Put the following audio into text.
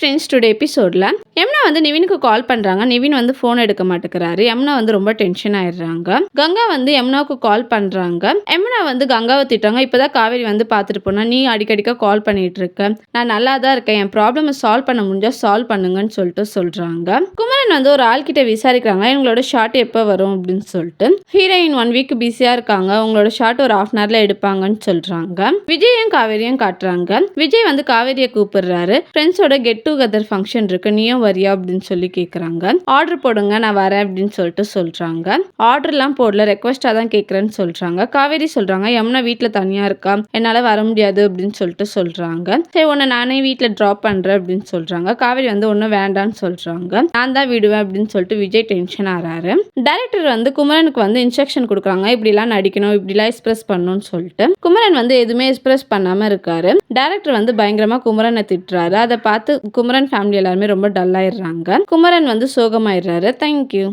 Friends today எபிசோடில் யமுனா வந்து நிவினுக்கு கால் பண்ணுறாங்க. நிவின் வந்து ஃபோன் எடுக்க மாட்டேங்கிறாரு. யமுனா வந்து ரொம்ப டென்ஷன் ஆயிடுறாங்க. கங்கா வந்து யமுனாவுக்கு கால் பண்ணுறாங்க. யமுனா வந்து கங்காவை திட்டுறாங்க. இப்போதான் காவேரி வந்து பார்த்துட்டு போனா, நீ அடிக்கடிக்க கால் பண்ணிட்டு இருக்க, நான் நல்லா தான் இருக்கேன், என் ப்ராப்ளமை சால்வ் பண்ண முடிஞ்சா சால்வ் பண்ணுங்கன்னு சொல்லிட்டு சொல்கிறாங்க. குமரன் வந்து ஒரு ஆள்கிட்ட விசாரிக்கிறாங்க, எங்களோட ஷார்ட் எப்போ வரும் அப்படின்னு சொல்லிட்டு. ஹீரோயின் 1 வீக் பிஸியாக இருக்காங்க, உங்களோட ஷார்ட் ஒரு ½ hourல எடுப்பாங்கன்னு சொல்கிறாங்க. விஜயும் காவேரியும் காட்டுறாங்க. விஜய் வந்து காவேரியை கூப்பிடுறாரு. ஃப்ரெண்ட்ஸோட கெட் டுகெதர் ஃபங்க்ஷன் இருக்கு, நீயும் வரியா அப்படின்னு சொல்லி கேட்குறாங்க. ஆர்டர் போடுங்க, நான் வரேன் அப்படின்னு சொல்லிட்டு சொல்றாங்க. ஆர்டர்லாம் போடல, ரெக்வஸ்டா தான் கேட்குறேன்னு சொல்றாங்க. காவேரி சொல்றாங்க, யமுனா வீட்டில் தனியா இருக்கா, என்னால் வர முடியாது அப்படின்னு சொல்லிட்டு சொல்றாங்க. சரி, உன்னை நானே வீட்டில் ட்ராப் பண்றேன் அப்படின்னு சொல்றாங்க. காவேரி வந்து ஒன்றும் வேண்டான்னு சொல்றாங்க. நான் தான் விடுவேன் அப்படின்னு சொல்லிட்டு விஜய் டென்ஷன் ஆறாரு. டைரக்டர் வந்து குமரனுக்கு வந்து இன்ஸ்ட்ரக்ஷன் கொடுக்குறாங்க, இப்படிலாம் நடிக்கணும், இப்படிலாம் எக்ஸ்பிரஸ் பண்ணணும்னு சொல்லிட்டு. குமரன் வந்து எதுவுமே எக்ஸ்பிரஸ் பண்ணாம இருக்காரு. டைரக்டர் வந்து பயங்கரமா குமரனை திட்டுறாரு. அதை பார்த்து குமரன் ஃபேமிலி எல்லாருமே ரொம்ப டல் ஆயிடுறாங்க. குமரன் வந்து சோகமாயிடுறாரு. தேங்க்யூ.